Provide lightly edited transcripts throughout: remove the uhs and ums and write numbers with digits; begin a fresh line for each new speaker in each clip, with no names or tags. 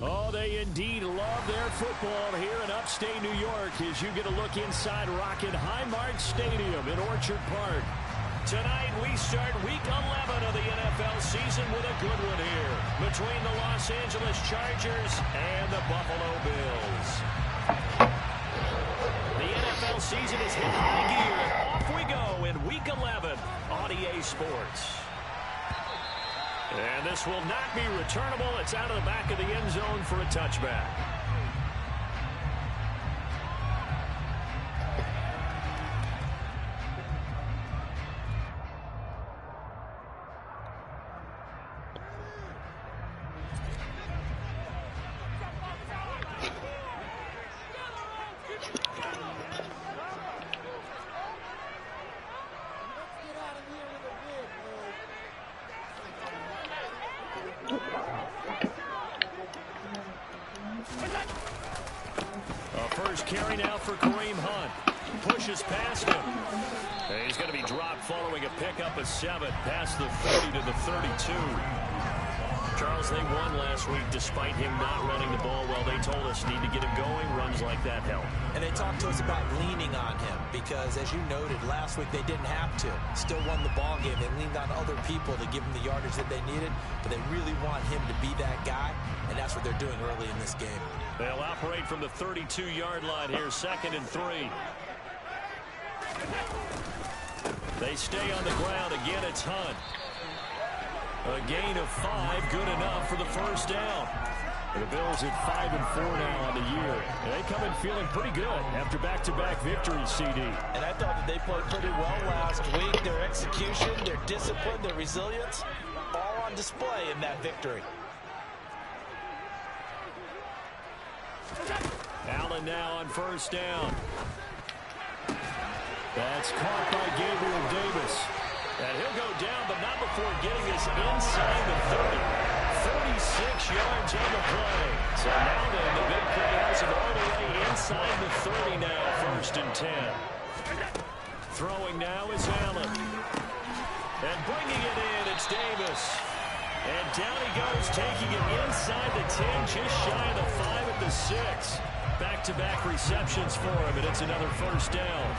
Oh, they indeed love their football here in upstate New York as you get a look inside Rocket Highmark Stadium in Orchard Park. Tonight we start Week 11 of the NFL season with a good one here between the Los Angeles Chargers and the Buffalo Bills. The NFL season is hit high gear. Off we go in Week 11 on EA Sports. And this will not be returnable. It's out of the back of the end zone for a touchback. First carry now for Kareem Hunt. Pushes past him. And he's going to be dropped following a pickup of 7 past the 30 to the 32. Charles, they won last week despite him not running the ball well. They told us need to get him going. Runs like that help.
And they talked to us about leaning on him because, as you noted, last week they didn't have to. Still won the ball game. They leaned on other people to give him the yardage that they needed, but they really want him to be that guy, and that's what they're doing early in this game.
They'll operate from the 32-yard line here, 2nd and 3. They stay on the ground. Again, it's Hunt. A gain of 5, good enough for the first down. The Bills at 5 and 4 now on the year. And they come in feeling pretty good after back-to-back victories, CD.
And I thought that they played pretty well last week. Their execution, their discipline, their resilience, all on display in that victory.
Allen now on first down. That's caught by Gabriel Davis. And he'll go down, but not before getting us inside the 30. 36 yards on the play. So now then, the big play has him all the way inside the 30 now, 1st and 10. Throwing now is Allen. And bringing it in, it's Davis. And down he goes, taking it inside the 10, just shy of the 5 at the 6. Back-to-back receptions for him, and it's another first down.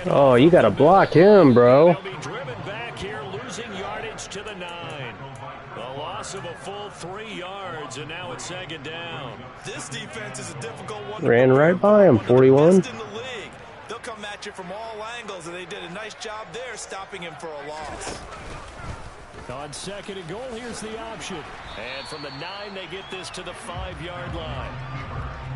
Oh, you got to block him, bro.
They'll be driven back here, losing yardage to the 9. A loss of a full 3 yards, and now it's 2nd down.
This defense is a difficult one.
Ran right by him, 41.
They'll come at you from all angles, and they did a nice job there stopping him for a loss.
On 2nd and goal, here's the option. And from the 9, they get this to the 5-yard line.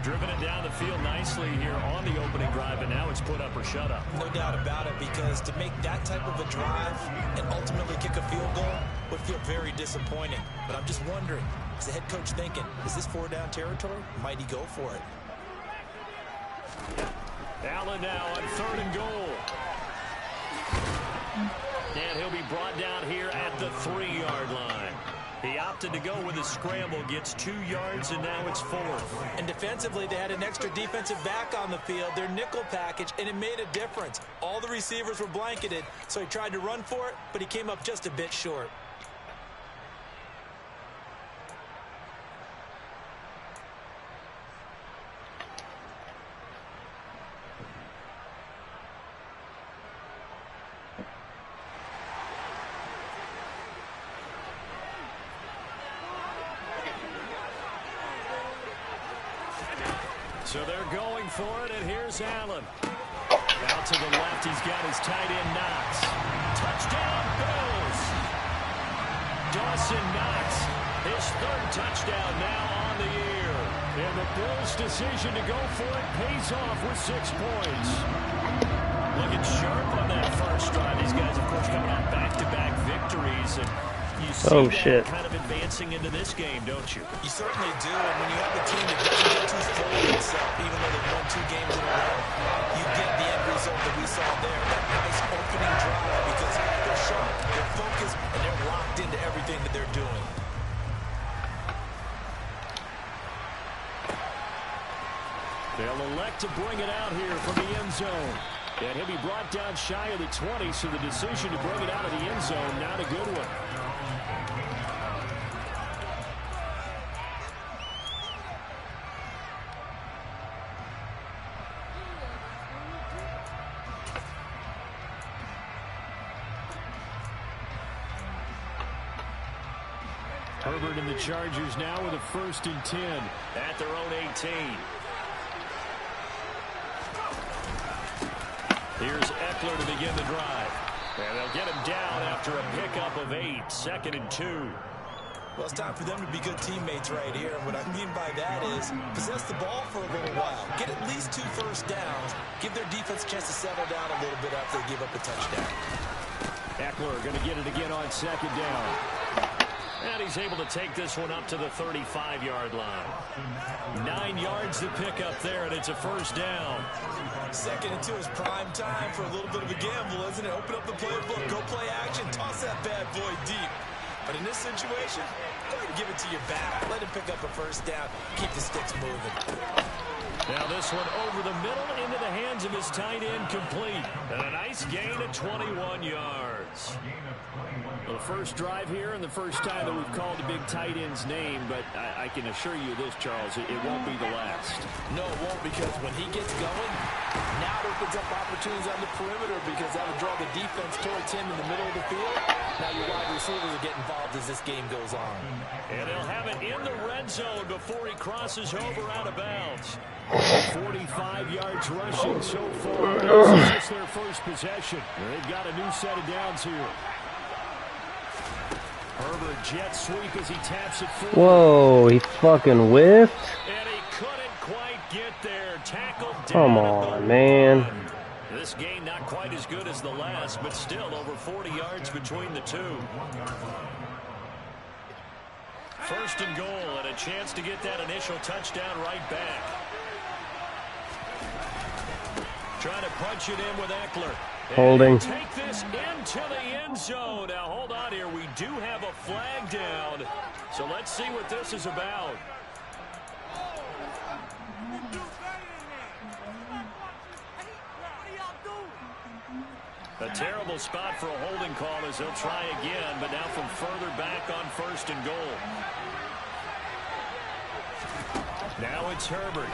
Driven it down the field nicely here on the opening drive, and now it's put up or shut up.
No doubt about it, because to make that type of a drive and ultimately kick a field goal would feel very disappointing. But I'm just wondering, is the head coach thinking, is this 4-down territory? Might he go for it?
Allen now on 3rd and goal. And he'll be brought down here at the 3-yard line. He opted to go with a scramble, gets 2 yards, and now it's 4th.
And defensively, they had an extra defensive back on the field, their nickel package, and it made a difference. All the receivers were blanketed, so he tried to run for it, but he came up just a bit short.
So they're going for it, and here's Allen. Out to the left, he's got his tight end Knox. Touchdown, Bills! Dawson Knox, his 3rd touchdown now on the year. And the Bills' decision to go for it pays off with 6 points. Looking sharp on that first drive. These guys, of course, coming off back-to-back victories. And you see that kind of advancing into this game, don't you?
You certainly do, and when you have a team that doesn't get too full of itself, even though they've won 2 games in a row, you get the end result that we saw there, that nice opening drive, because they're sharp, they're focused, and they're locked into everything that they're doing.
They'll elect to bring it out here from the end zone. And he'll be brought down shy of the 20, so the decision to bring it out of the end zone, not a good one. Herbert and the Chargers now with a 1st and 10 at their own 18. Here's Eckler to begin the drive. And they'll get him down after a pickup of 8. 2nd and 2.
Well, it's time for them to be good teammates right here. What I mean by that is possess the ball for a little while. Get at least 2 first downs. Give their defense a chance to settle down a little bit after they give up a touchdown.
Eckler going to get it again on 2nd down. And he's able to take this one up to the 35-yard line. 9 yards to pick up there, and it's a 1st down.
2nd and 2 is prime time for a little bit of a gamble, isn't it? Open up the playbook, go play action, toss that bad boy deep. But in this situation, go ahead and give it to your back. Let him pick up a 1st down. Keep the sticks moving.
Now this one over the middle into the hands of his tight end, complete. And a nice gain of 21 yards. Well, the first drive here and the first time that we've called a big tight end's name, but I can assure you this, Charles, it won't be the last.
No, it won't, because when he gets going, now it opens up opportunities on the perimeter, because that'll draw the defense towards him in the middle of the field. Now your wide receivers will get involved as this game goes on.
And they'll have it in the red zone before he crosses over out of bounds. 45 yards rushing so far. This is their first possession. They've got a new set of downs here. Herbert jet sweep as he taps it forward.
Whoa, he fucking whiffed.
And he couldn't quite get there. Tackled down.
Come on, man.
This game not quite as good as the last, but still over 40 yards between the two. 1st and goal, and a chance to get that initial touchdown right back. Trying to punch it in with Eckler.
Holding.
Take this into the end zone. Now, hold on here. We do have a flag down. So let's see what this is about. A terrible spot for a holding call as they'll try again, but now from further back on 1st and goal. Now it's Herbert.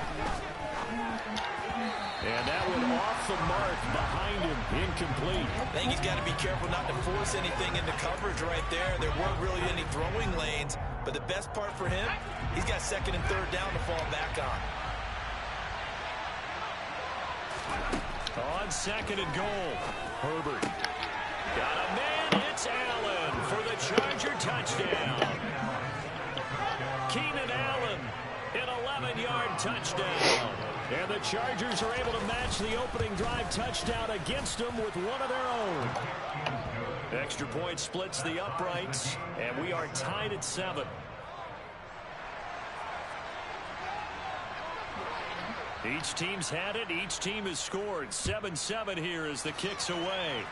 And that one off the mark behind him, incomplete.
I think he's got to be careful not to force anything into coverage right there. There weren't really any throwing lanes, but the best part for him, he's got 2nd and 3rd down to fall back on.
On 2nd and goal, Herbert. Got a man, it's Allen for the Charger touchdown. Keenan Allen, an 11-yard touchdown. And the Chargers are able to match the opening drive touchdown against them with one of their own. Extra point splits the uprights, and we are tied at 7. Each team's had it. Each team has scored. 7-7 here as the kick's away.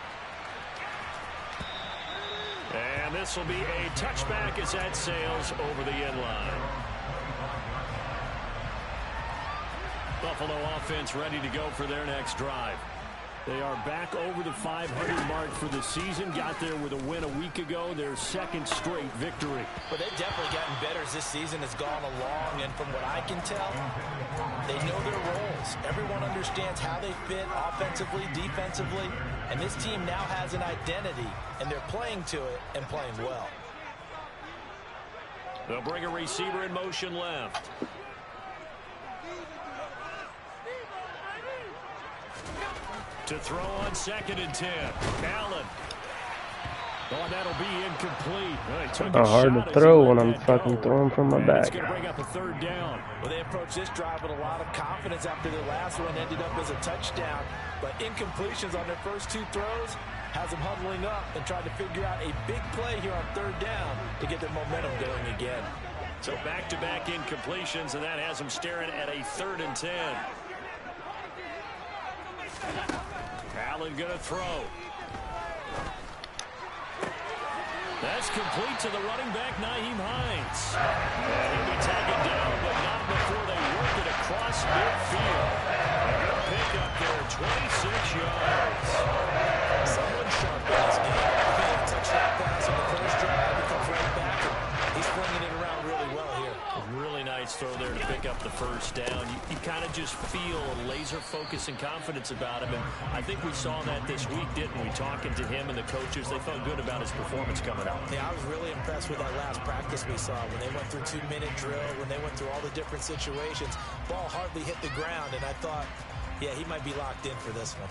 And this will be a touchback as that sails over the end line. Buffalo offense ready to go for their next drive. They are back over the 500 mark for the season. Got there with a win a week ago. Their 2nd straight victory.
But they've definitely gotten better as this season has gone along. And from what I can tell, they know their roles. Everyone understands how they fit offensively, defensively. And this team now has an identity. And they're playing to it and playing well.
They'll bring a receiver in motion left. To throw on 2nd and 10. Allen. Oh, that'll be incomplete.
Hard to throw when I'm fucking throwing from my back.
It's going to bring up a 3rd down.
Well, they approached this drive with a lot of confidence after their last one ended up as a touchdown. But incompletions on their first 2 throws has them huddling up and trying to figure out a big play here on 3rd down to get their momentum going again.
So back-to-back incompletions, and that has them staring at a 3rd and 10. Allen going to throw. That's complete to the running back, Nyheim Hines. And he'll be taken down, but not before they work it across midfield. A good pickup there, 26 yards.
Someone sharp in this game. He had a touchdown pass on the first drive. He comes right back, and he's flinging it around really well here.
A really nice throw there to pick up the first down. You kind of just feel a laser focus and confidence about him, and I think we saw that this week, didn't we? Talking to him and the coaches, they felt good about his performance coming up.
Yeah, I was really impressed with that last practice we saw when they went through 2-minute drill, when they went through all the different situations. Ball hardly hit the ground, and I thought, yeah, he might be locked in for this one.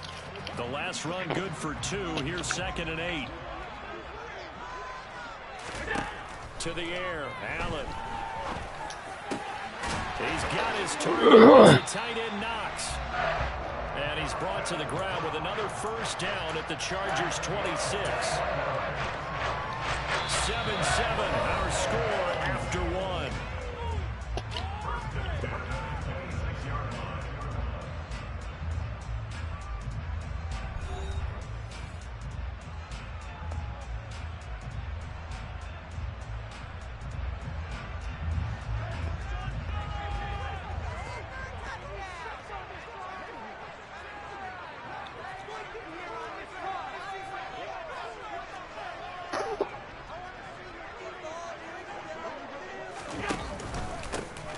The last run good for 2. Here's 2nd and 8. To the air, Allen. He's got his target. Tight end Knox. And he's brought to the ground with another first down at the Chargers' 26. 7-7, our score after 1.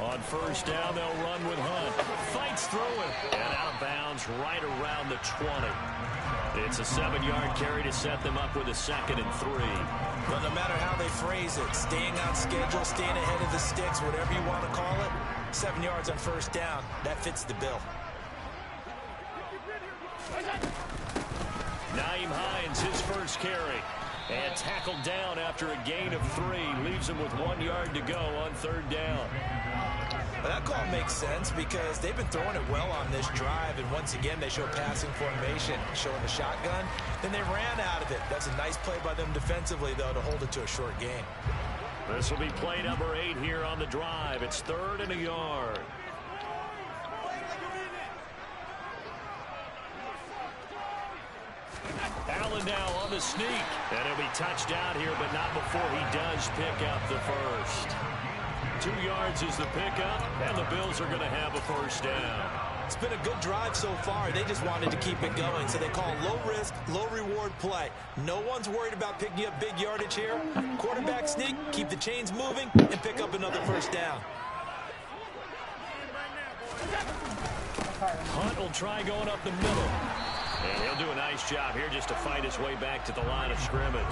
On first down, they'll run with Hunt. Fights through it. And out of bounds right around the 20. It's a 7-yard carry to set them up with a 2nd and 3.
But no matter how they phrase it, staying on schedule, staying ahead of the sticks, whatever you want to call it, 7 yards on first down, that fits the bill.
Nyheim Hines, his first carry. And tackled down after a gain of 3. Leaves him with 1 yard to go on 3rd down.
Well, that call makes sense because they've been throwing it well on this drive, and once again they show passing formation, showing the shotgun. Then they ran out of it. That's a nice play by them defensively, though, to hold it to a short gain.
This will be play number 8 here on the drive. It's 3rd and a yard. Allen now on the sneak. And he'll be touched out here, but not before he does pick up the first. 2 yards is the pickup, and the Bills are going to have a first down.
It's been a good drive so far. They just wanted to keep it going, so they call low-risk, low-reward play. No one's worried about picking up big yardage here. Quarterback sneak, keep the chains moving, and pick up another first down.
Hunt will try going up the middle. And he'll do a nice job here just to fight his way back to the line of scrimmage.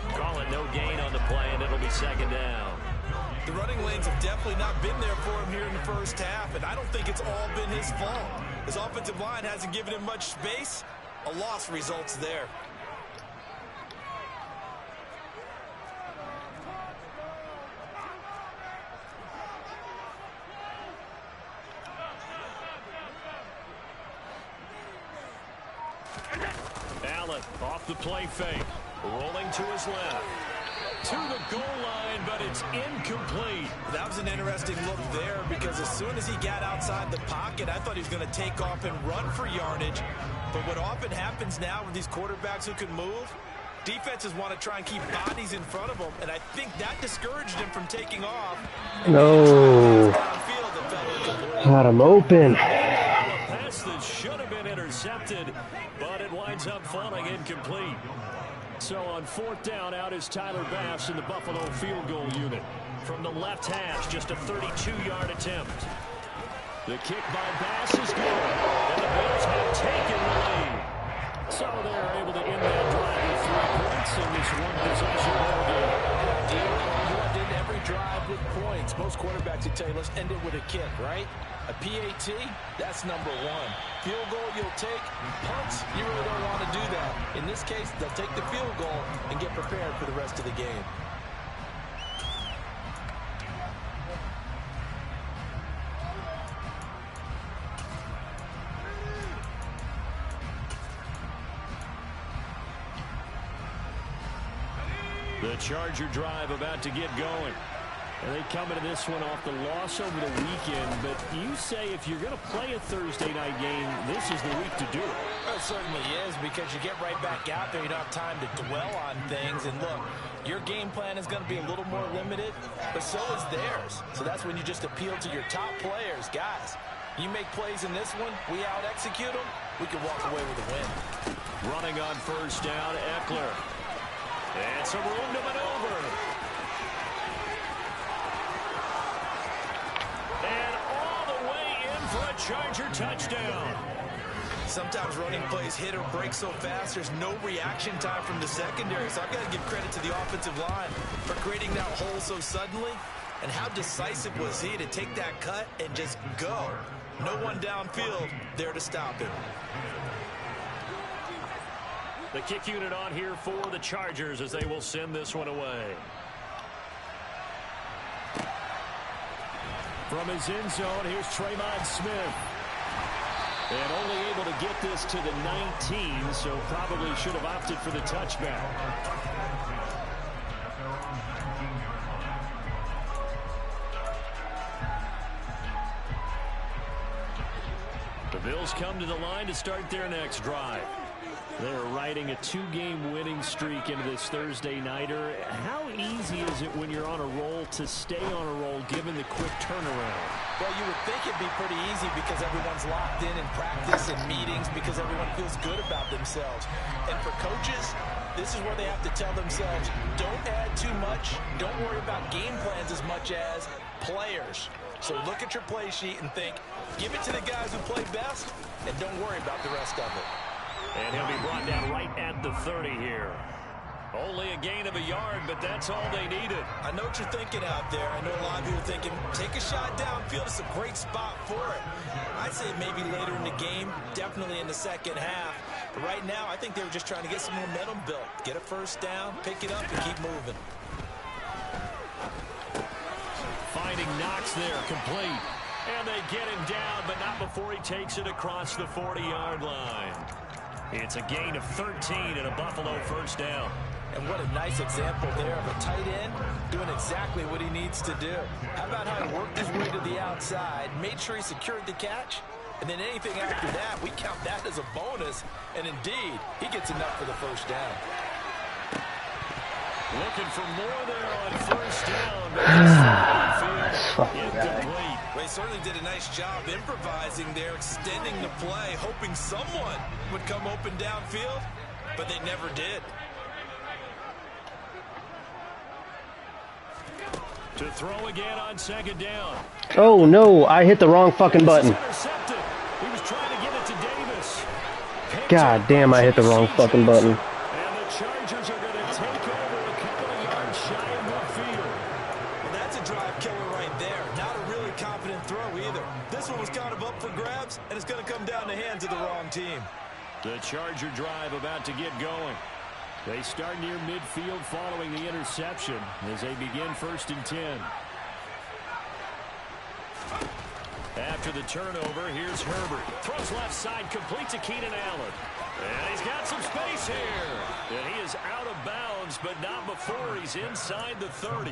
Call it no gain on the play, and it'll be 2nd down.
The running lanes have definitely not been there for him here in the first half, and I don't think it's all been his fault. His offensive line hasn't given him much space. A loss results there.
Allen off the play fake. Rolling to his left. To the goal line, but it's incomplete.
That was an interesting look there because as soon as he got outside the pocket, I thought he was going to take off and run for yardage. But what often happens now with these quarterbacks who can move, defenses want to try and keep bodies in front of them, and I think that discouraged him from taking off.
No. Had him open.
A pass that should have been intercepted, but it winds up falling incomplete. So on 4th down, out is Tyler Bass in the Buffalo field goal unit. From the left hash, just a 32-yard attempt. The kick by Bass is good, and the Bills have taken the lead. So they're able to end that drive with 3 points in this one-possession ball game.
You want to end every drive with points. Most quarterbacks would tell you, let's end it with a kick, right? A PAT, that's number 1. Field goal you'll take. Punts, you really don't want to do that. In this case, they'll take the field goal and get prepared for the rest of the game.
The Charger drive about to get going. And they come into this one off the loss over the weekend. But you say if you're going to play a Thursday night game, this is the week to do it.
It certainly is, because you get right back out there. You don't have time to dwell on things. And look, your game plan is going to be a little more limited, but so is theirs. So that's when you just appeal to your top players. Guys, You make plays in this one, we out-execute them, we can walk away with a win.
Running on first down, Eckler. And some room to maneuver. And all the way in for a Charger touchdown.
Sometimes running plays hit or break so fast, there's no reaction time from the secondary. So I've got to give credit to the offensive line for creating that hole so suddenly. And how decisive was he to take that cut and just go? No one downfield there to stop him.
The kick unit on here for the Chargers as they will send this one away. From his end zone, here's Tremon Smith. And only able to get this to the 19, so probably should have opted for the touchback. The Bills come to the line to start their next drive. They're riding a 2-game winning streak into this Thursday nighter. How easy is it when you're on a roll to stay on a roll given the quick turnaround?
Well, you would think it'd be pretty easy because everyone's locked in practice and meetings because everyone feels good about themselves. And for coaches, this is where they have to tell themselves, don't add too much. Don't worry about game plans as much as players. So look at your play sheet and think, give it to the guys who play best, and don't worry about the rest of it.
And he'll be brought down right at the 30 here. Only a gain of a yard, but that's all they needed.
I know what you're thinking out there. I know a lot of people are thinking, take a shot downfield. It's a great spot for it. I'd say maybe later in the game, definitely in the second half. But right now, I think they were just trying to get some momentum built. Get a first down, pick it up, and keep moving.
Finding Knox there, complete. And they get him down, but not before he takes it across the 40-yard line. It's a gain of 13 and a Buffalo first down.
And what a nice example there of a tight end doing exactly what he needs to do. How about how he worked his way to the outside, made sure he secured the catch, and then anything after that, we count that as a bonus. And indeed, he gets enough for the first down.
Looking for more there on first down. Incomplete.
Well, he certainly did a nice job improvising there, extending the play, hoping someone would come open downfield, but they never did.
To throw again on second down.
Oh, no, I hit the wrong fucking button.
He was trying to get it to Davis.
God damn, I hit the wrong fucking button.
And the Chargers are going to take over a couple of yards shy of midfield.
Well, that's a drive killer right there. Not a really confident throw either. This one was kind of up for grabs, and it's going to come down the hands of the wrong team.
The Charger drive about to get going. They start near midfield following the interception as they begin 1st and 10. After the turnover, here's Herbert. Throws left side, complete to Keenan Allen. And he's got some space here. And he is out of bounds, but not before he's inside the 30.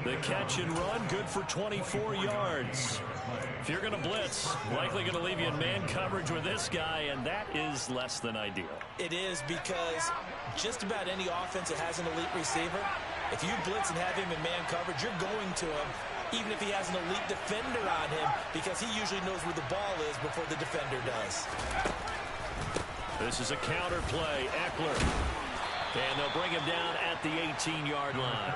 The catch and run, good for 24 yards. If you're going to blitz, likely going to leave you in man coverage with this guy, and that is less than ideal.
It is because just about any offense that has an elite receiver, if you blitz and have him in man coverage, you're going to him, even if he has an elite defender on him, because he usually knows where the ball is before the defender does.
This is a counter play. Eckler. And they'll bring him down at the 18-yard line.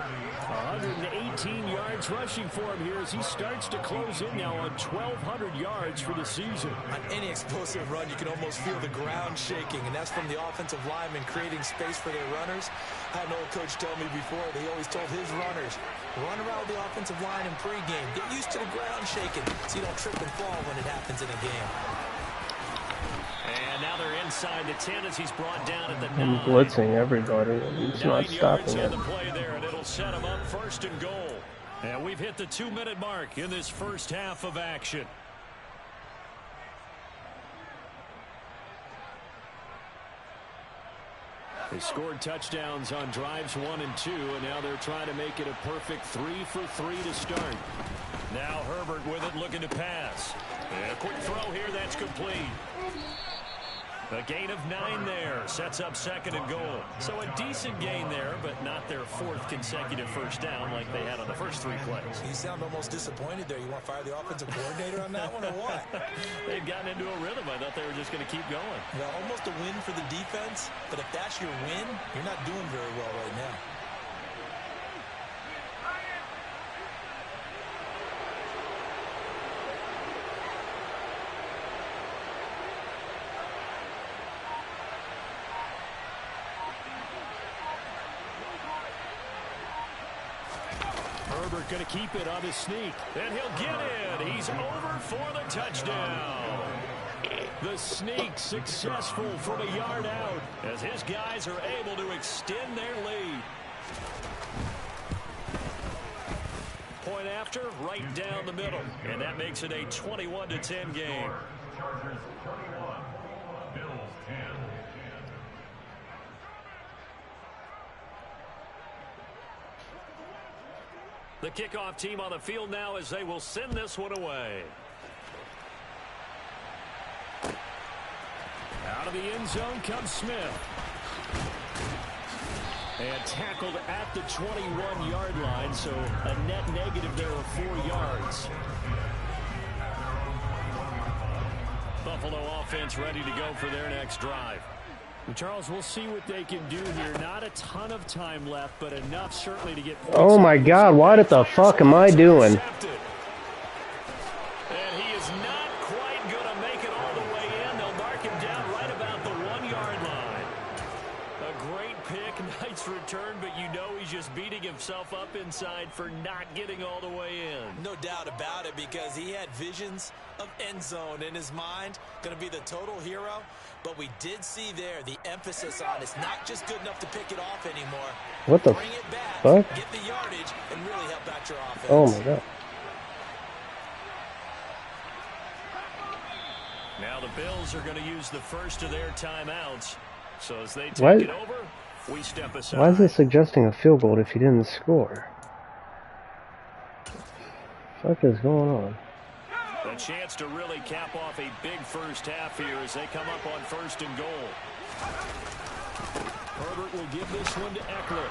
118 yards rushing for him here as he starts to close in now on 1,200 yards for the season.
On any explosive run, you can almost feel the ground shaking, and that's from the offensive linemen creating space for their runners. I had an old coach tell me before, they always told his runners, run around the offensive line in pregame. Get used to the ground shaking so you don't trip and fall when it happens in a game.
And now they're inside the 10 as he's brought down at the 9.
I'm blitzing everybody, and he's not stopping it.
The play there, and it'll set him up 1st and goal. And we've hit the 2-minute mark in this first half of action. They scored touchdowns on drives 1 and 2, and now they're trying to make it a perfect 3 for 3 to start. Now Herbert with it, looking to pass. And a quick throw here, that's complete. A gain of 9 there. Sets up 2nd and goal. So a decent gain there, but not their 4th consecutive first down like they had on the first 3 plays.
You sound almost disappointed there. You want to fire the offensive coordinator on that one or what?
They've gotten into a rhythm. I thought they were just going to keep going.
Well, almost a win for the defense, but if that's your win, you're not doing very well right now.
Herbert going to keep it on his sneak. And he'll get in. He's over for the touchdown. The sneak successful from a yard out as his guys are able to extend their lead. Point after, right down the middle. And that makes it a 21-10 game. Chargers 21, Bills 10. The kickoff team on the field now as they will send this one away. Out of the end zone comes Smith. And tackled at the 21-yard line, so a net negative there of 4 yards. Buffalo offense ready to go for their next drive. Charles, we'll see what they can do here. Not a ton of time left, but enough certainly to get...
Oh my God, what the fuck am I doing?
And he is not quite going to make it all the way in. They'll mark him down right about the 1-yard line. A great pick, nice return, but you know he's just beating himself up inside for not getting all the way in.
No doubt about it, because he had visions of end zone in his mind. Going to be the total hero. But we did see there the emphasis on it's not just good enough to pick it off anymore.
What the
Bring it back,
fuck?
get the yardage, and really help out your offense.
Oh my God.
Now the Bills are going to use the first of their timeouts. So as they take it over, we step aside.
Why is it suggesting a field goal if you didn't score? What the fuck is going on?
A chance to really cap off a big first half here as they come up on 1st and goal. Herbert will give this one to Eckler.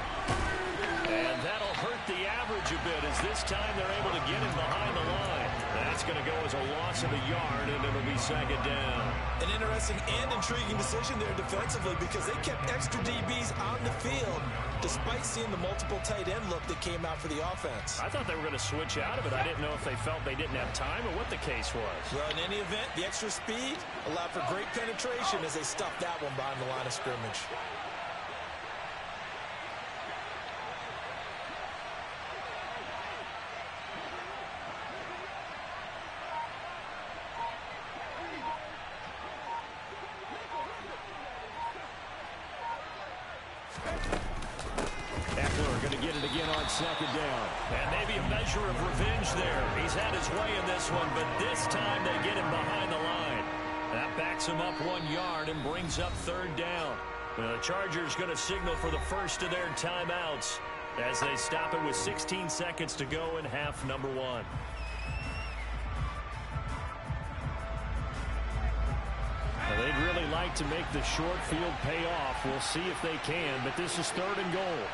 And that'll hurt the average a bit as this time they're able to get him behind the line. That's going to go as a loss of a yard, and it'll be 2nd down.
An interesting and intriguing decision there defensively, because they kept extra DBs on the field despite seeing the multiple tight end look that came out for the offense.
I thought they were going to switch out of it. I didn't know if they felt they didn't have time or what the case was.
Well, in any event, the extra speed allowed for great penetration as they stuffed that one behind the line of scrimmage.
Eckler going to get it again on 2nd down. And maybe a measure of revenge there. He's had his way in this one, but this time they get him behind the line. That backs him up 1 yard and brings up 3rd down. The Chargers going to signal for the first of their timeouts as they stop it with 16 seconds to go in half number 1. Well, they'd really like to make the short field pay off. We'll see if they can, but this is 3rd and goal.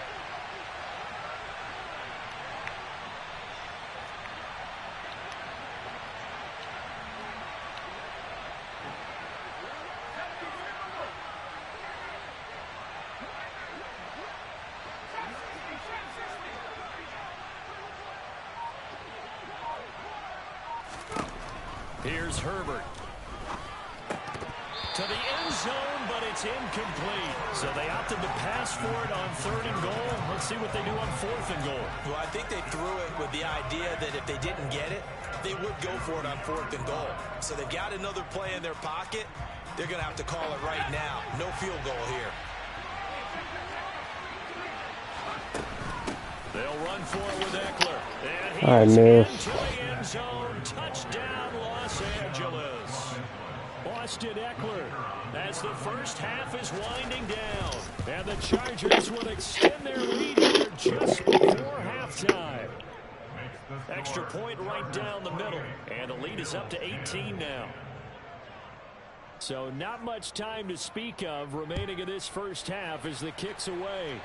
Here's Herbert. To the end zone, but it's incomplete. So they opted to pass for it on 3rd and goal. Let's see what they do on 4th and goal.
Well, I think they threw it with the idea that if they didn't get it, they would go for it on 4th and goal. So they've got another play in their pocket. They're going to have to call it right now. No field goal here.
They'll run for it with Eckler. And
I
he's
missed.
into the end zone. Touchdown, Los Angeles. Austin Eckler as the first half is winding down. And the Chargers will extend their lead here just before halftime. Extra point right down the middle. And the lead is up to 18 now. So not much time to speak of remaining in this first half as the kick's away.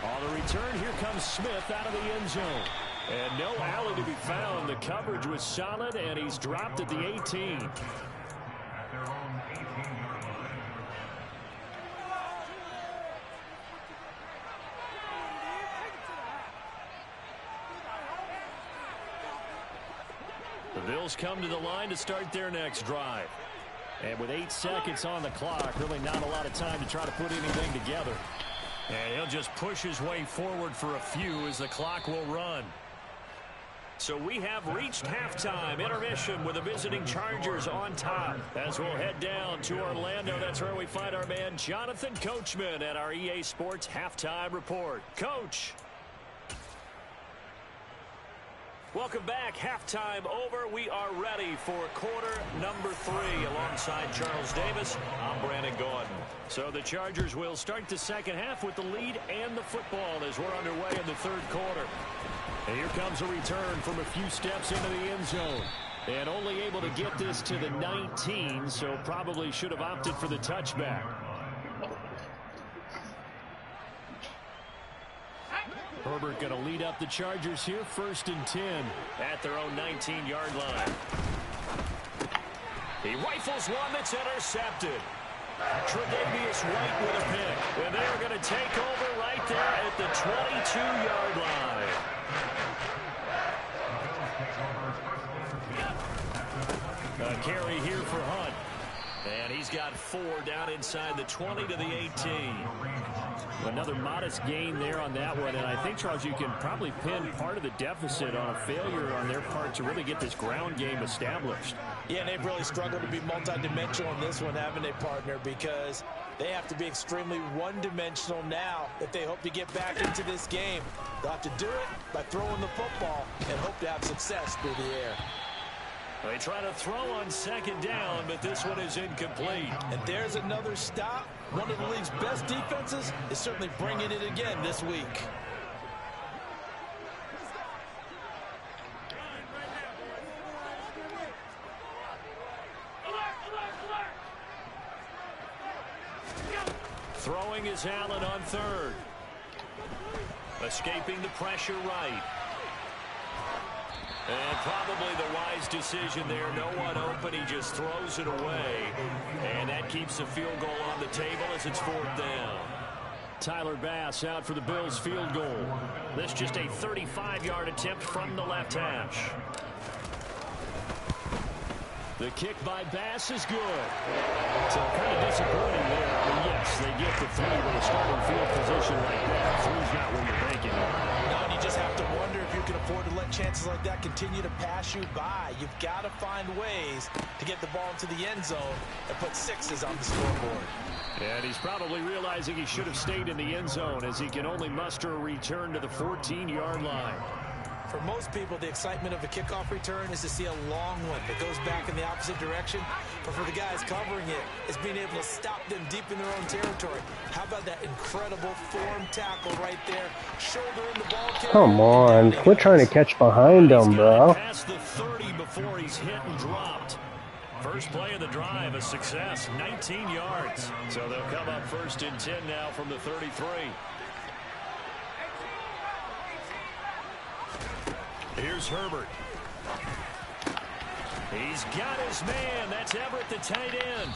On the return, here comes Smith out of the end zone. And no alley to be found. The coverage was solid, and he's dropped at the 18. The Bills come to the line to start their next drive. And with 8 seconds on the clock, really not a lot of time to try to put anything together. And he'll just push his way forward for a few as the clock will run. So we have reached halftime intermission with the visiting Chargers on top. As we'll head down to Orlando, that's where we find our man Jonathan Coachman at our EA Sports Halftime Report. Coach. Welcome back. Halftime over. We are ready for quarter number 3 alongside Charles Davis. I'm Brandon Gaudin. So the Chargers will start the second half with the lead and the football as we're underway in the third quarter. And here comes a return from a few steps into the end zone. And only able to get this to the 19, so probably should have opted for the touchback. Herbert going to lead up the Chargers here, 1st and 10 at their own 19-yard line. He rifles one that's intercepted. Tre'Davious White with a pick. And they're going to take over right there at the 22-yard line. A carry here for Hunt. And he's got 4 down inside the 20 to the 18. Another modest gain there on that one. And I think, Charles, you can probably pin part of the deficit on a failure on their part to really get this ground game established.
Yeah, and they've really struggled to be multidimensional in this one, haven't they, partner? Because they have to be extremely one-dimensional now if they hope to get back into this game. They'll have to do it by throwing the football and hope to have success through the air.
They try to throw on 2nd down, but this one is incomplete.
And there's another stop. One of the league's best defenses is certainly bringing it again this week.
Throwing is Allen on 3rd. Escaping the pressure right. And probably the wise decision there. No one open. He just throws it away. And that keeps the field goal on the table as it's 4th down. Tyler Bass out for the Bills field goal. This just a 35-yard attempt from the left hash. The kick by Bass is good. So kind of disappointing there. I mean, yes, they get the 3 with a starting field position like that. 3's not what you're thinking.
No, and you just have to wonder if you can afford to let chances like that continue to pass you by. You've got to find ways to get the ball into the end zone and put 6s on the scoreboard.
And he's probably realizing he should have stayed in the end zone as he can only muster a return to the 14-yard line.
For most people, the excitement of a kickoff return is to see a long one that goes back in the opposite direction. But for the guys covering it, it's being able to stop them deep in their own territory. How about that incredible form tackle right there? Shoulder in the ball carrier.
Come on, quit trying to catch behind them, bro.
Past the 30 before he's hit and dropped. First play of the drive, a success, 19 yards. So they'll come up 1st and 10 now from the 33. Here's Herbert. He's got his man. That's Everett, the tight end.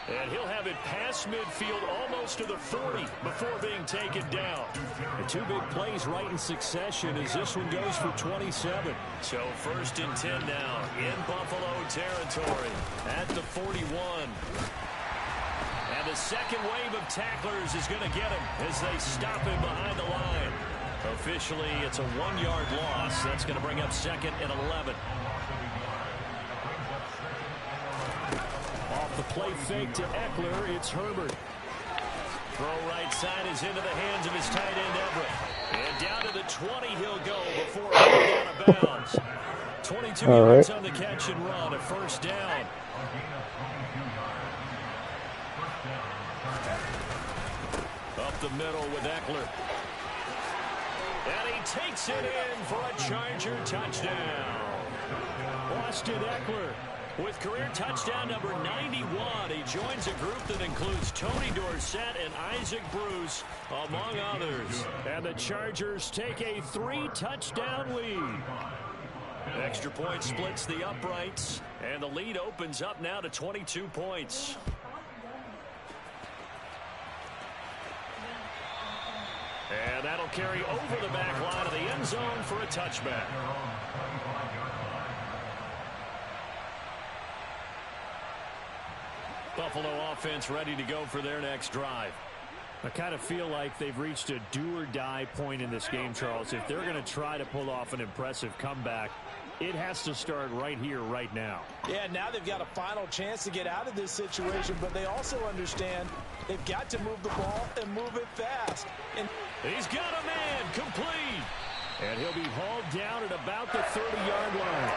And he'll have it past midfield almost to the 40 before being taken down. The 2 big plays right in succession as this one goes for 27. So 1st and 10 now in Buffalo territory at the 41. And the second wave of tacklers is going to get him as they stop him behind the line. Officially, it's a 1-yard loss. That's going to bring up 2nd and 11. Off the play fake to Eckler, it's Herbert. Throw right side is into the hands of his tight end, Everett. And down to the 20 he'll go before going out of bounds. 22 yards on the catch and run, a 1st down. Up the middle with Eckler. And he takes it in for a Charger touchdown. Austin Eckler With career touchdown number 91, he joins a group that includes Tony Dorsett and Isaac Bruce, among others. And the Chargers take a 3-touchdown lead. Extra point splits the uprights, and the lead opens up now to 22 points. And that'll carry over the back line of the end zone for a touchback. Buffalo offense ready to go for their next drive. I kind of feel like they've reached a do-or-die point in this game, Charles. If they're going to try to pull off an impressive comeback, it has to start right here, right now.
Yeah, now they've got a final chance to get out of this situation, but they also understand they've got to move the ball and move it fast. And
he's got a man complete. And he'll be hauled down at about the 30-yard line.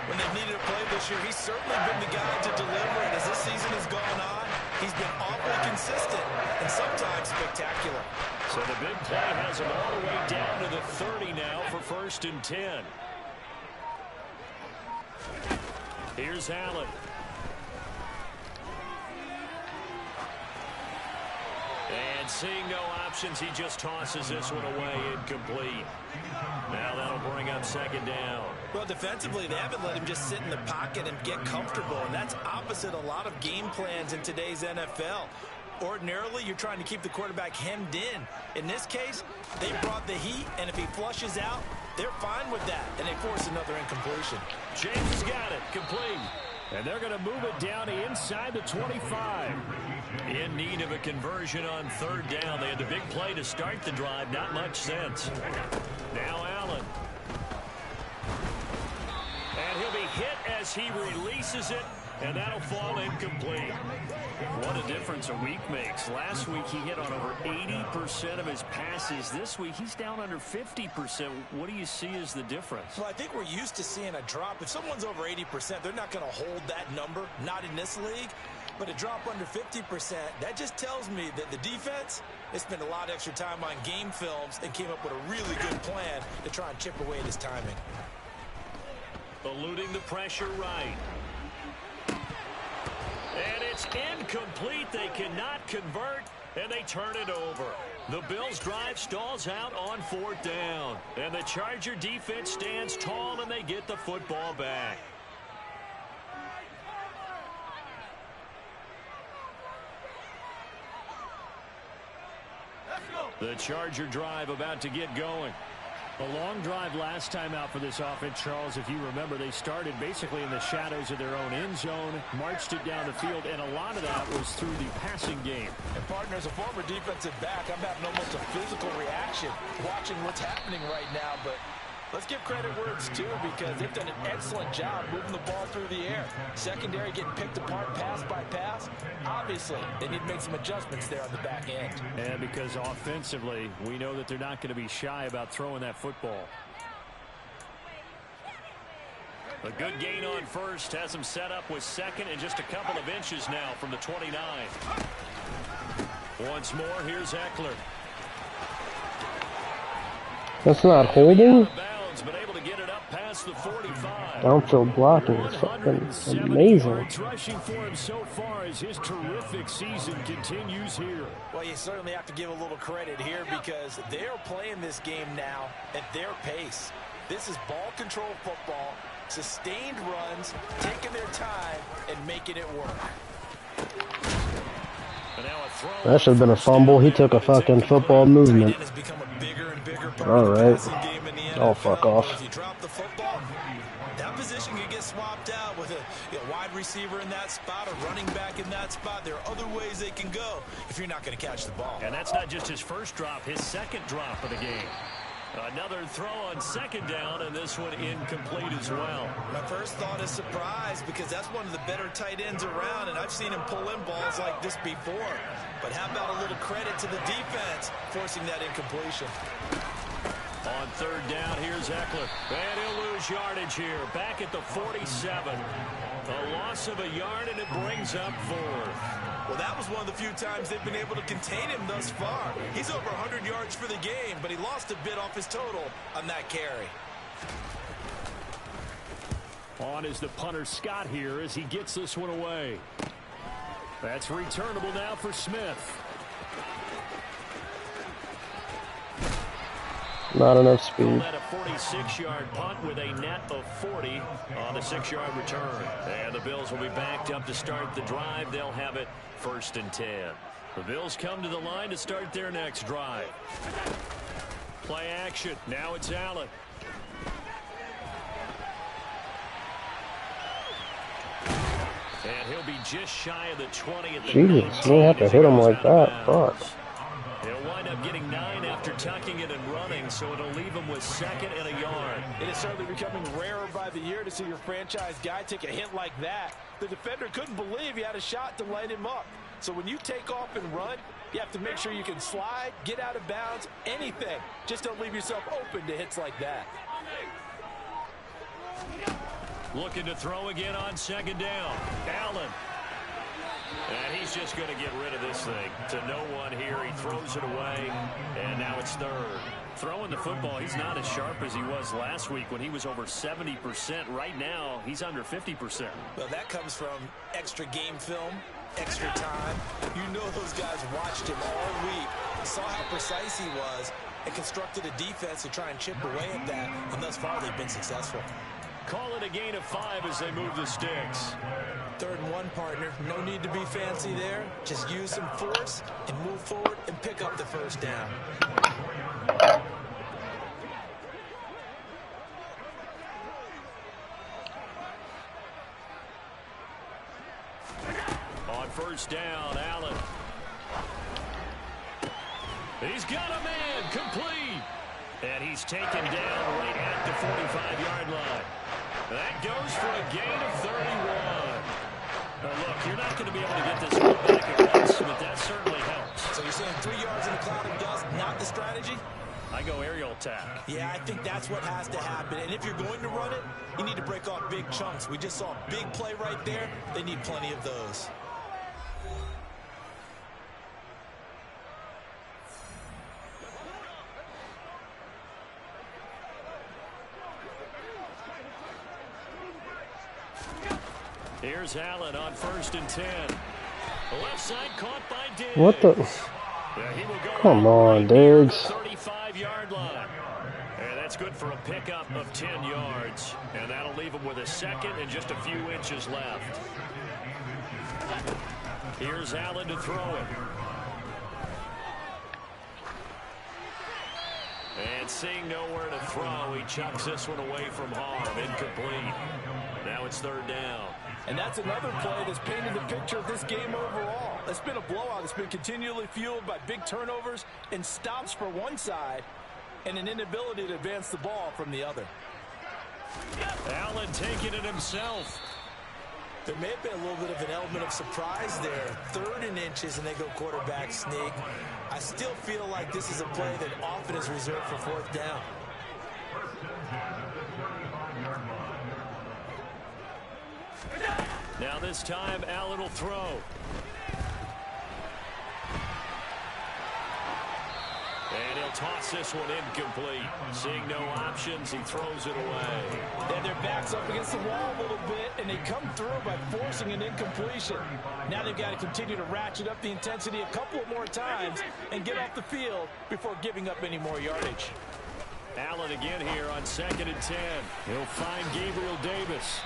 When they've needed a play this year, he's certainly been the guy to deliver. And as this season has gone on, he's been awfully consistent and sometimes spectacular.
So the big play has him all the way down to the 30 now for 1st and 10. Here's Allen. And seeing no options, he just tosses this one away, incomplete. Now that'll bring up 2nd down.
Well, defensively, they haven't let him just sit in the pocket and get comfortable, and that's opposite a lot of game plans in today's NFL. Ordinarily, you're trying to keep the quarterback hemmed in. In this case, they brought the heat, and if he flushes out, they're fine with that, and they force another incompletion.
James has got it, complete. And they're going to move it down to inside the 25. In need of a conversion on 3rd down. They had the big play to start the drive. Not much sense. Now Allen. And he'll be hit as he releases it. And that'll fall incomplete. What a difference a week makes. Last week he hit on over 80% of his passes. This week he's down under 50%. What do you see as the difference?
Well, I think we're used to seeing a drop. If someone's over 80%, they're not going to hold that number. Not in this league. But a drop under 50%, that just tells me that the defense, they spent a lot of extra time on game films and came up with a really good plan to try and chip away at his timing.
Eluding the pressure right. And it's incomplete. They cannot convert, and they turn it over. The Bills' drive stalls out on 4th down. And the Charger defense stands tall, and they get the football back. The Charger drive about to get going. A long drive last time out for this offense, Charles. If you remember, they started basically in the shadows of their own end zone, marched it down the field, and a lot of that was through the passing game.
And, partner, as a former defensive back, I'm having almost a physical reaction watching what's happening right now. But let's give credit where it's due, because they've done an excellent job moving the ball through the air. Secondary getting picked apart pass by pass. Obviously, they need to make some adjustments there on the back end.
And because offensively, we know that they're not going to be shy about throwing that football. A good gain on 1st has them set up with 2nd and just a couple of inches now from the 29. Once more, here's Eckler.
That's not holding?
But able to get it up past the 45.
Downfield blocking is fucking amazing.
Rushing for him so far as his terrific season continues here.
Well, you certainly have to give a little credit here, because they're playing this game now at their pace. This is ball control football, sustained runs, taking their time and making it work.
That should have been a fumble. He took a fucking football movement. Alright. Oh, fuck off.
If you drop the football, that position could get swapped out with a wide receiver in that spot, a running back in that spot. There are other ways they can go if you're not going to catch the ball.
And that's not just his first drop, his 2nd drop of the game. Another throw on 2nd down, and this one incomplete as well.
My first thought is surprise, because that's one of the better tight ends around, and I've seen him pull in balls like this before. But how about a little credit to the defense forcing that incompletion?
On 3rd down, here's Eckler. And he'll lose yardage here, back at the 47. A loss of a yard, and it brings up 4th.
Well, that was one of the few times they've been able to contain him thus far. He's over 100 yards for the game, but he lost a bit off his total on that carry.
On is the punter Scott here as he gets this one away. That's returnable now for Smith.
Not enough speed.
At a 46-yard punt with a net of 40 on the 6-yard return. And the Bills will be backed up to start the drive. They'll have it 1st and 10. The Bills come to the line to start their next drive. Play action. Now it's Allen. And he'll be just shy of the 20 at the
Jesus, you don't have to hit him like that. Fuck.
He'll wind up getting 9 after tucking it and running, so it'll leave him with 2nd and a yard.
It is certainly becoming rarer by the year to see your franchise guy take a hit like that. The defender couldn't believe he had a shot to light him up. So when you take off and run, you have to make sure you can slide, get out of bounds, anything. Just don't leave yourself open to hits like that.
Looking to throw again on 2nd down. Allen. And he's just going to get rid of this thing to no one here. He throws it away, and now it's 3rd. Throwing the football, he's not as sharp as he was last week when he was over 70%. Right now, he's under 50%.
Well, that comes from extra game film, extra time. You know those guys watched him all week, saw how precise he was, and constructed a defense to try and chip away at that, and thus far they've been successful.
Call it a gain of 5 as they move the sticks.
3rd and 1, partner. No need to be fancy there. Just use some force and move forward and pick up the 1st down.
On 1st down, Allen. He's got a man complete. And he's taken down right at the 45-yard line. That goes for a gain of 31. Now look, you're not going to be able to get this one back at once, but that certainly helps.
So you're saying 3 yards in a cloud of dust, not the strategy?
I go aerial attack.
Yeah, I think that's what has to happen. And if you're going to run it, you need to break off big chunks. We just saw a big play right there. They need plenty of those.
Here's Allen on 1st and 10. The left side caught by Diggs.
What the? Come on, Diggs.
35-yard line. And that's good for a pickup of 10 yards. And that'll leave him with a 2nd and just a few inches left. Here's Allen to throw it. And seeing nowhere to throw, he chucks this one away from harm. Incomplete. Now it's 3rd down.
And that's another play that's painted the picture of this game overall. It's been a blowout. It's been continually fueled by big turnovers and stops for one side and an inability to advance the ball from the other.
Allen taking it himself.
There may have been a little bit of an element of surprise there. 3rd and inches, and they go quarterback sneak. I still feel like this is a play that often is reserved for 4th down.
Now this time, Allen will throw. And he'll toss this one incomplete. Seeing no options, he throws it away.
And their back's up against the wall a little bit, and they come through by forcing an incompletion. Now they've got to continue to ratchet up the intensity a couple of more times and get off the field before giving up any more yardage.
Allen again here on 2nd and 10. He'll find Gabriel Davis.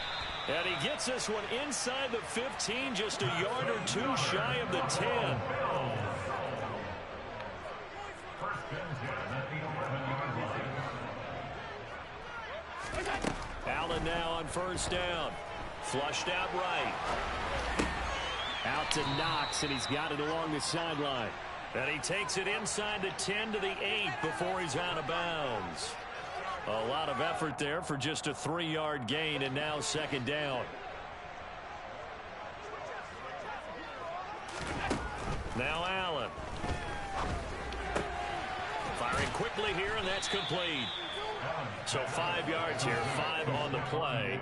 And he gets this one inside the 15, just a yard or 2 shy of the 10. Allen now on 1st down. Flushed out right. Out to Knox, and he's got it along the sideline. And he takes it inside the 10 to the 8 before he's out of bounds. A lot of effort there for just a 3-yard gain, and now 2nd down. Now Allen. Firing quickly here, and that's complete. So 5 yards here, 5 on the play.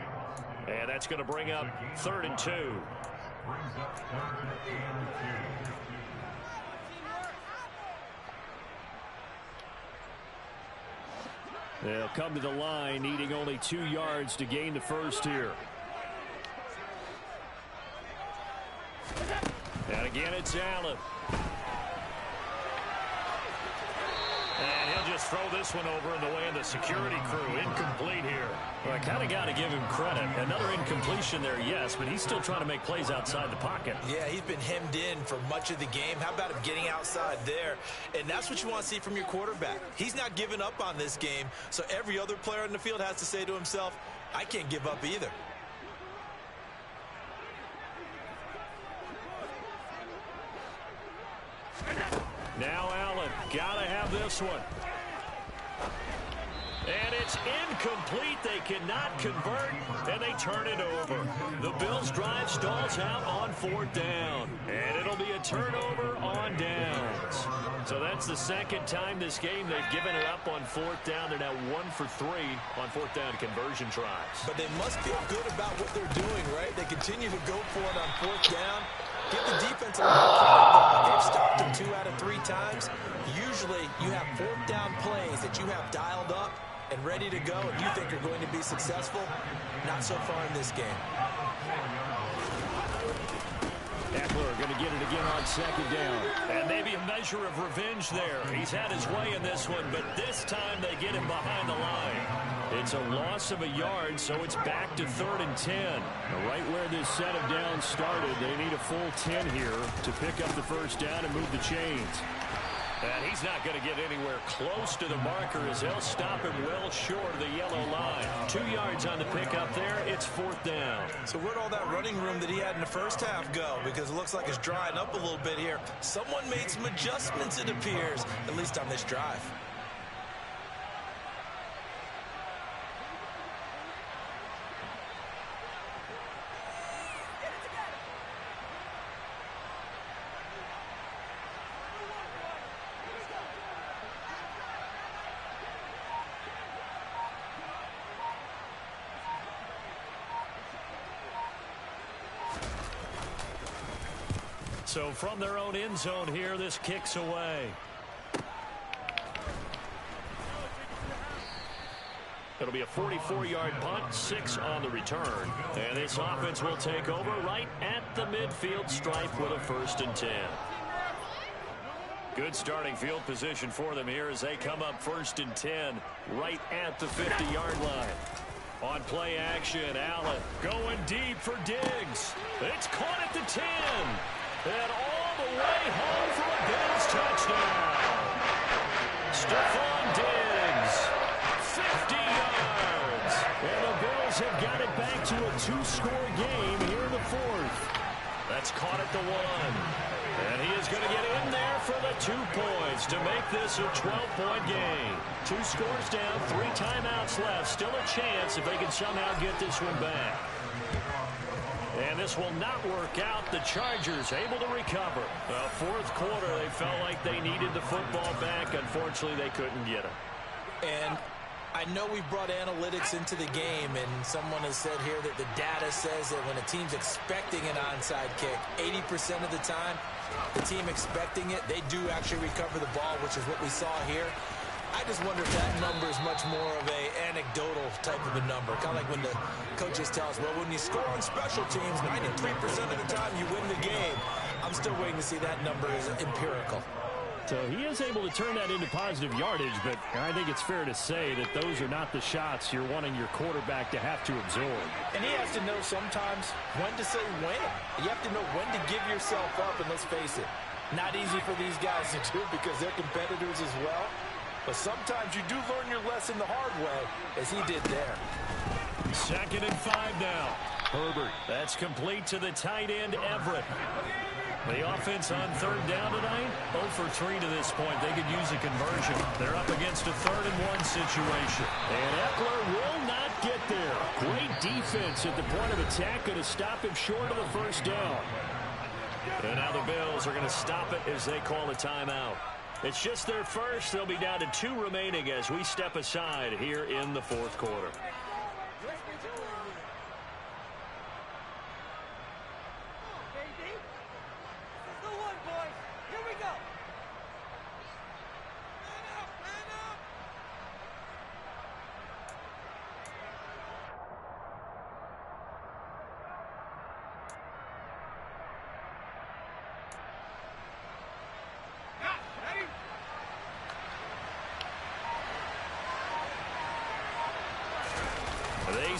And that's going to bring up 3rd and 2. They'll come to the line, needing only 2 yards to gain the first here. And again, it's Allen. And he'll just throw this one over in the way of the security crew. Incomplete here. Well, I kind of got to give him credit. Another incompletion there, yes, but he's still trying to make plays outside the pocket.
Yeah, he's been hemmed in for much of the game. How about him getting outside there? And that's what you want to see from your quarterback. He's not giving up on this game, so every other player in the field has to say to himself, I can't give up either.
Now Allen, gotta have this one. And it's incomplete. They cannot convert, and they turn it over. The Bills' drive stalls out on 4th down, and it'll be a turnover on downs. So that's the second time this game they've given it up on 4th down. They're now 1 for 3 on 4th down conversion tries.
But they must feel good about what they're doing, right? They continue to go for it on 4th down. Give the defense a little credit. They've stopped them 2 out of 3 times. Usually you have 4th down plays that you have dialed up and ready to go, and you think are going to be successful. Not so far in this game.
Eckler going to get it again on 2nd down. And maybe a measure of revenge there. He's had his way in this one, but this time they get him behind the line. It's a loss of a yard, so it's back to 3rd and 10. Right where this set of downs started, they need a full 10 here to pick up the first down and move the chains. And he's not going to get anywhere close to the marker as they'll stop him well short of the yellow line. 2 yards on the pickup there. It's 4th down.
So where'd all that running room that he had in the first half go? Because it looks like it's drying up a little bit here. Someone made some adjustments, it appears, at least on this drive.
So from their own end zone here, this kicks away. It'll be a 44-yard punt, 6 on the return. And this offense will take over right at the midfield stripe with a 1st and 10. Good starting field position for them here as they come up 1st and 10 right at the 50-yard line. On play action, Allen going deep for Diggs. It's caught at the 10. And all the way home for a Bills touchdown. Stephon Diggs, 50 yards. And the Bills have got it back to a 2-score game here in the 4th. That's caught at the 1. And he is going to get in there for the 2 points to make this a 12-point game. 2 scores down, 3 timeouts left. Still a chance if they can somehow get this one back. And this will not work out. The Chargers able to recover. The 4th quarter, they felt like they needed the football back. Unfortunately, they couldn't get it.
And I know we've brought analytics into the game, and someone has said here that the data says that when a team's expecting an onside kick, 80% of the time, the team expecting it, they do actually recover the ball, which is what we saw here. I just wonder if that number is much more of a anecdotal type of a number. Kind of like when the coaches tell us, well, when you score on special teams, 93% of the time you win the game. I'm still waiting to see that number is empirical.
So he is able to turn that into positive yardage, but I think it's fair to say that those are not the shots you're wanting your quarterback to have to absorb.
And he has to know sometimes when to say when. You have to know when to give yourself up, and let's face it, not easy for these guys to do because they're competitors as well. But sometimes you do learn your lesson the hard way, as he did there.
2nd and 5 now. Herbert, that's complete to the tight end, Everett. The offense on 3rd down tonight, 0 for 3 to this point. They could use a conversion. They're up against a 3rd and 1 situation. And Eckler will not get there. Great defense at the point of attack, going to stop him short of the 1st down. And now the Bills are going to stop it as they call a timeout. It's just their first. They'll be down to 2 remaining as we step aside here in the 4th quarter.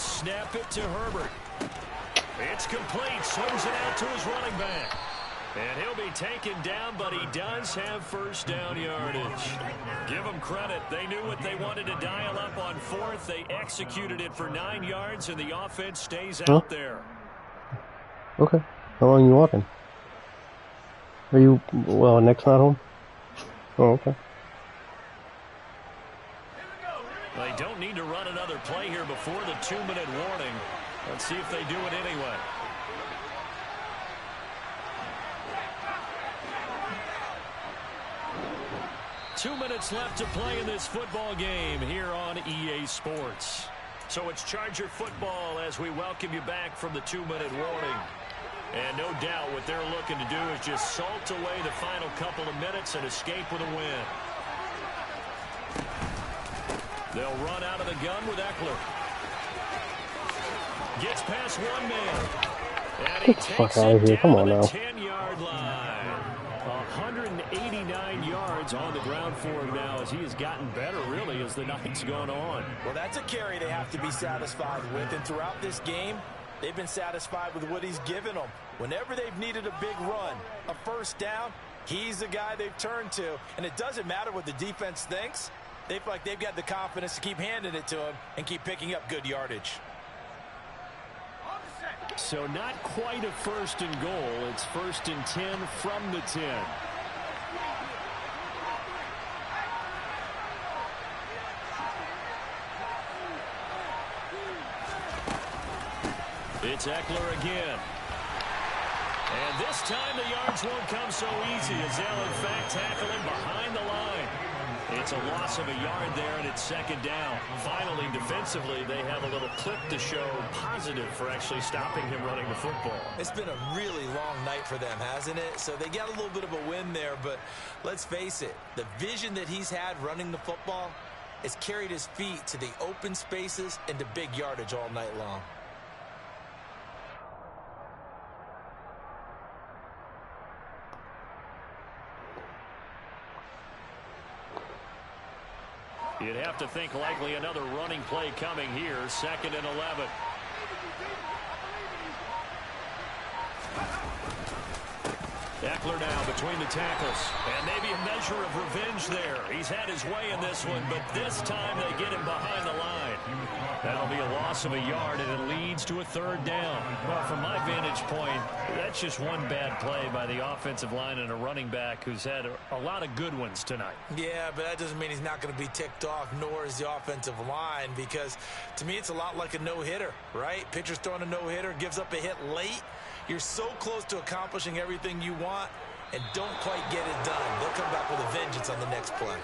snap it to Herbert. It's complete. Swings it out to his running back. And he'll be taken down, but he does have first down yardage. Give them credit. They knew what they wanted to dial up on fourth. They executed it for 9 yards, and the offense stays out there.
Okay. How long are you walking? Are you, well, Nick's not home? Oh, okay.
They don't need to run another play here before the 2-minute warning. Let's see if they do it anyway. Two minutes left to play in this football game here on EA Sports. So it's Charger football as we welcome you back from the 2-minute warning. And no doubt what they're looking to do is just salt away the final couple of minutes and escape with a win. They'll run out of the gun with Eckler. Gets past one man. And he takes it down to the 10-yard line. 189 yards on the ground for him now as he has gotten better, really, as the night's gone on.
Well, that's a carry they have to be satisfied with. And throughout this game, they've been satisfied with what he's given them. Whenever they've needed a big run, a first down, he's the guy they've turned to. And it doesn't matter what the defense thinks. They feel like they've got the confidence to keep handing it to him and keep picking up good yardage.
So not quite a first and goal. It's first and 10 from the 10. It's Eckler again. And this time the yards won't come so easy as they'll in fact tackle him behind the line. It's a loss of a yard there, and it's second down. Finally, defensively, they have a little clip to show positive for actually stopping him running the football.
It's been a really long night for them, hasn't it? So they got a little bit of a win there, but let's face it, the vision that he's had running the football has carried his feet to the open spaces and to big yardage all night long.
You'd have to think likely another running play coming here, 2nd and 11. Eckler now between the tackles. And maybe a measure of revenge there. He's had his way in this one, but this time they get him behind the line. That'll be a loss of a yard, and it leads to a 3rd down. Well, from my vantage point, that's just one bad play by the offensive line and a running back who's had a lot of good ones tonight.
Yeah, but that doesn't mean he's not going to be ticked off, nor is the offensive line, because to me it's a lot like a no-hitter, right? Pitcher's throwing a no-hitter, gives up a hit late. You're so close to accomplishing everything you want and don't quite get it done. They'll come back with a vengeance on the next play.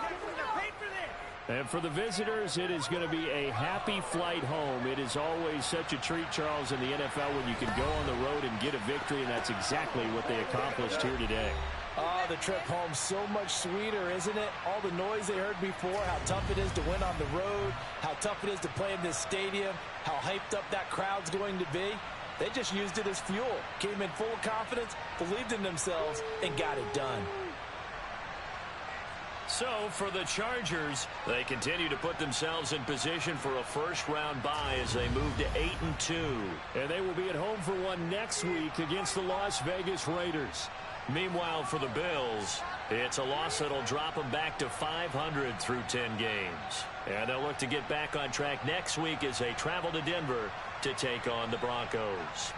And for the visitors, it is going to be a happy flight home. It is always such a treat, Charles, in the NFL when you can go on the road and get a victory, and that's exactly what they accomplished here today.
Oh, the trip home so much sweeter, isn't it? All the noise they heard before, how tough it is to win on the road, how tough it is to play in this stadium, how hyped up that crowd's going to be. They just used it as fuel, came in full of confidence, believed in themselves, and got it done.
So for the Chargers, they continue to put themselves in position for a first-round bye as they move to 8-2. And they will be at home for one next week against the Las Vegas Raiders. Meanwhile, for the Bills, it's a loss that'll drop them back to 500 through 10 games. And they'll look to get back on track next week as they travel to Denver to take on the Broncos.